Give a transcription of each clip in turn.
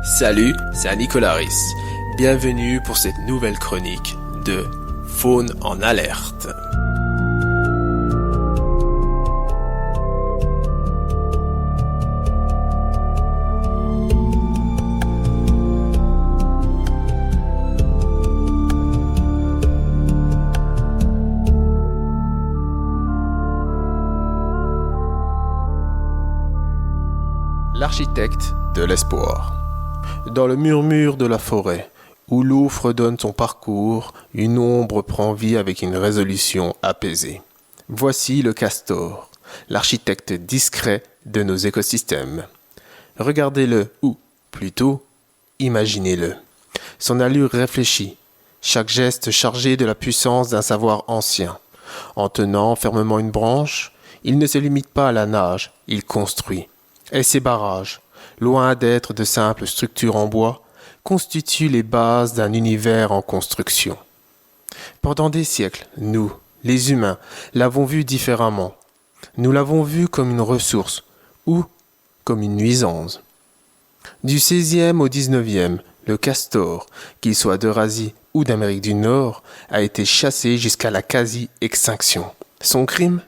Salut, c'est Nicolaris. Bienvenue pour cette nouvelle chronique de Faune en alerte. L'architecte de l'espoir. Dans le murmure de la forêt, où l'eau fredonne son parcours, une ombre prend vie avec une résolution apaisée. Voici le castor, l'architecte discret de nos écosystèmes. Regardez-le, ou plutôt, imaginez-le. Son allure réfléchie, chaque geste chargé de la puissance d'un savoir ancien. En tenant fermement une branche, il ne se limite pas à la nage, il construit. Et ces barrages, loin d'être de simples structures en bois, constituent les bases d'un univers en construction. Pendant des siècles, nous, les humains, l'avons vu différemment. Nous l'avons vu comme une ressource ou comme une nuisance. Du XVIe au XIXe, le castor, qu'il soit d'Eurasie ou d'Amérique du Nord, a été chassé jusqu'à la quasi-extinction. Son crime ?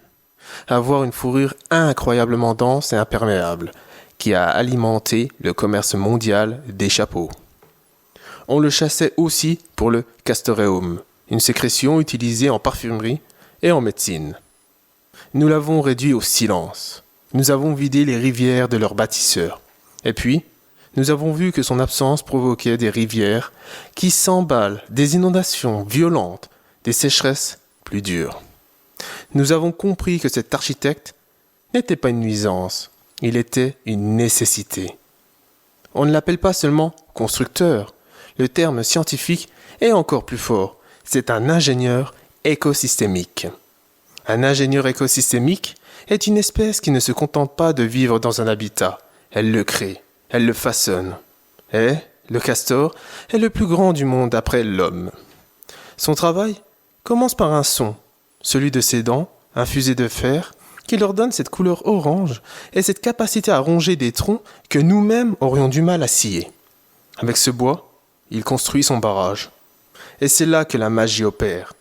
Avoir une fourrure incroyablement dense et imperméable, qui a alimenté le commerce mondial des chapeaux. On le chassait aussi pour le castoreum, une sécrétion utilisée en parfumerie et en médecine. Nous l'avons réduit au silence. Nous avons vidé les rivières de leurs bâtisseurs. Et puis, nous avons vu que son absence provoquait des rivières qui s'emballent, des inondations violentes, des sécheresses plus dures. Nous avons compris que cet architecte n'était pas une nuisance, il était une nécessité. On ne l'appelle pas seulement constructeur, le terme scientifique est encore plus fort, c'est un ingénieur écosystémique. Un ingénieur écosystémique est une espèce qui ne se contente pas de vivre dans un habitat, elle le crée, elle le façonne. Et le castor est le plus grand du monde après l'homme. Son travail commence par un son, celui de ses dents, infusées de fer, qui leur donne cette couleur orange et cette capacité à ronger des troncs que nous-mêmes aurions du mal à scier. Avec ce bois, il construit son barrage. Et c'est là que la magie opère.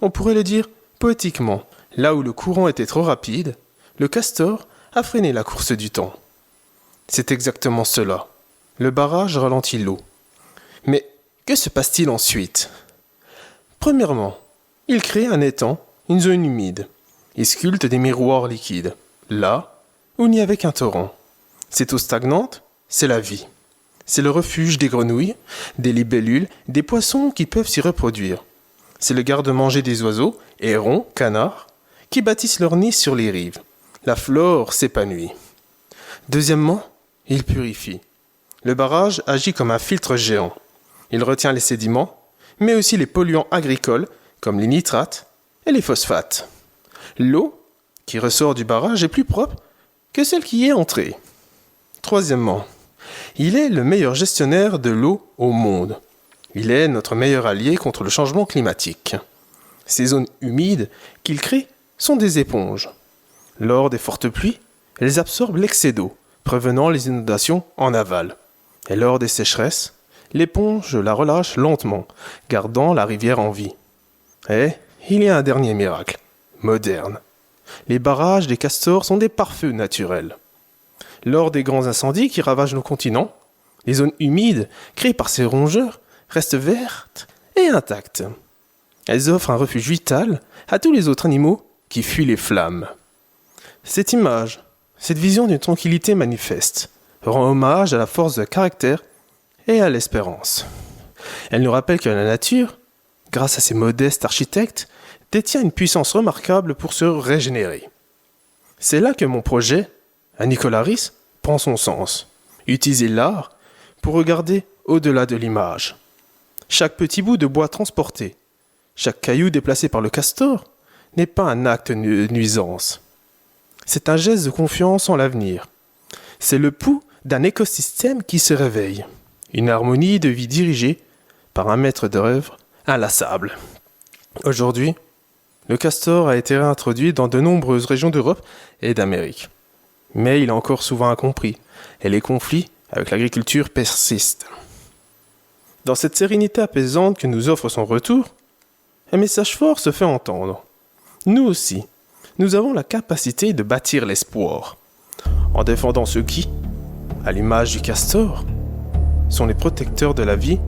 On pourrait le dire poétiquement, là où le courant était trop rapide, le castor a freiné la course du temps. C'est exactement cela. Le barrage ralentit l'eau. Mais que se passe-t-il ensuite ? Premièrement, il crée un étang, une zone humide. Il sculpte des miroirs liquides, là où il n'y avait qu'un torrent. Cette eau stagnante, c'est la vie. C'est le refuge des grenouilles, des libellules, des poissons qui peuvent s'y reproduire. C'est le garde-manger des oiseaux, hérons, canards, qui bâtissent leur nid sur les rives. La flore s'épanouit. Deuxièmement, il purifie. Le barrage agit comme un filtre géant. Il retient les sédiments, mais aussi les polluants agricoles, comme les nitrates et les phosphates. L'eau qui ressort du barrage est plus propre que celle qui y est entrée. Troisièmement, il est le meilleur gestionnaire de l'eau au monde. Il est notre meilleur allié contre le changement climatique. Ces zones humides qu'il crée sont des éponges. Lors des fortes pluies, elles absorbent l'excès d'eau, prévenant les inondations en aval. Et lors des sécheresses, l'éponge la relâche lentement, gardant la rivière en vie. Et il y a un dernier miracle. Moderne. Les barrages des castors sont des pare-feux naturels. Lors des grands incendies qui ravagent nos continents, les zones humides créées par ces rongeurs restent vertes et intactes. Elles offrent un refuge vital à tous les autres animaux qui fuient les flammes. Cette image, cette vision d'une tranquillité manifeste, rend hommage à la force de caractère et à l'espérance. Elle nous rappelle que la nature, grâce à ses modestes architectes, détient une puissance remarquable pour se régénérer. C'est là que mon projet, à Nicolaris, prend son sens. Utiliser l'art pour regarder au-delà de l'image. Chaque petit bout de bois transporté, chaque caillou déplacé par le castor n'est pas un acte de nuisance. C'est un geste de confiance en l'avenir. C'est le pouls d'un écosystème qui se réveille. Une harmonie de vie dirigée par un maître d'œuvre inlassable. Aujourd'hui, le castor a été réintroduit dans de nombreuses régions d'Europe et d'Amérique. Mais il est encore souvent incompris, et les conflits avec l'agriculture persiste. Dans cette sérénité apaisante que nous offre son retour, un message fort se fait entendre. Nous aussi, nous avons la capacité de bâtir l'espoir, en défendant ceux qui, à l'image du castor, sont les protecteurs de la vie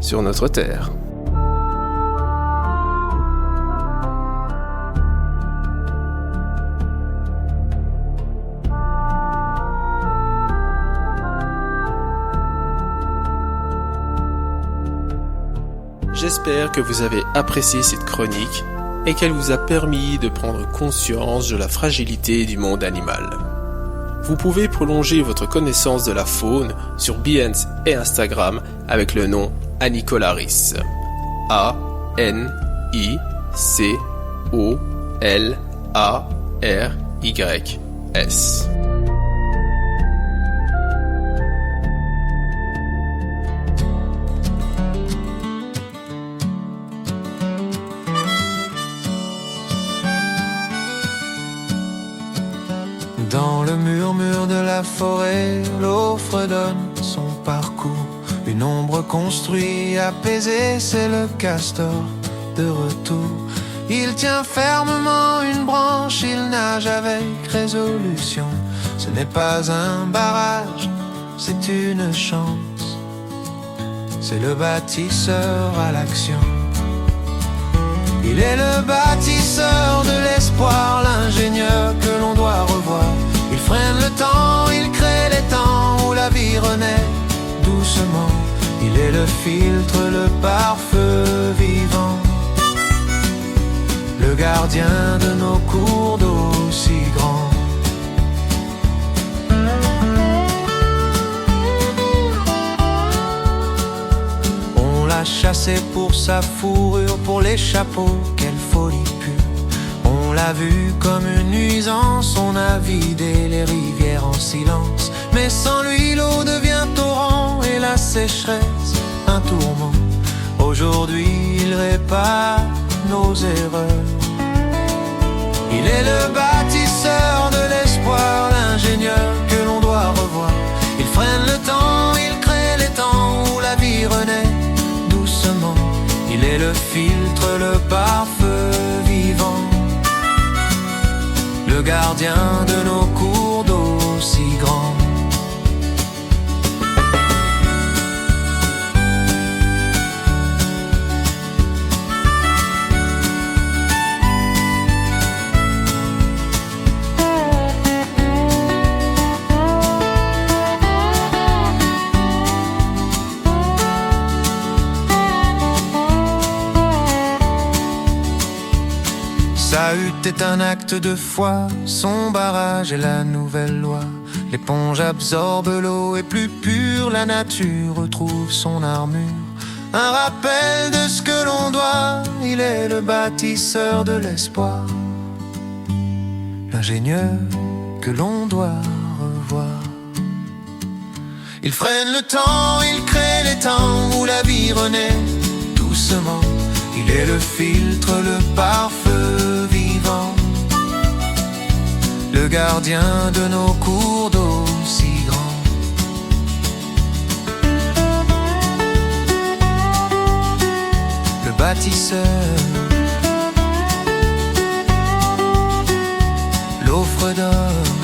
sur notre terre. J'espère que vous avez apprécié cette chronique et qu'elle vous a permis de prendre conscience de la fragilité du monde animal. Vous pouvez prolonger votre connaissance de la faune sur Behance et Instagram avec le nom Anicolaris. ANICOLARYS. Dans le murmure de la forêt, l'eau fredonne son parcours. Une ombre construit, apaisée, c'est le castor de retour. Il tient fermement une branche, il nage avec résolution. Ce n'est pas un barrage, c'est une chance. C'est le bâtisseur à l'action. Il est le bâtisseur de l'espoir, l'ingénieur que l'on doit revoir. Il freine le temps, il crée les temps où la vie renaît doucement. Il est le filtre, le pare-feu vivant, le gardien de nos cours d'eau si grands. On l'a chassé pour sa fourrure, pour les chapeaux, quelle folie pure. On l'a vu comme une nuisance, on a vidé les rivières en silence. Mais sans lui l'eau devient torrent et la sécheresse un tourment. Aujourd'hui il répare nos erreurs. Il est le bâtisseur de l'espoir, l'ingénieur que l'on doit revoir. Il freine le temps, il crée les temps où la vie renaît doucement. Il est le filtre, le pare-feu vivant, le gardien de nos cours d'eau si grands. Sa hutte est un acte de foi, son barrage est la nouvelle loi. L'éponge absorbe l'eau et plus pure, la nature retrouve son armure. Un rappel de ce que l'on doit, il est le bâtisseur de l'espoir, l'ingénieur que l'on doit revoir. Il freine le temps, il crée les temps où la vie renaît doucement. Il est le filtre, le pare-feu vivant, le gardien de nos cours d'eau si grands. Le bâtisseur, l'eau fredonne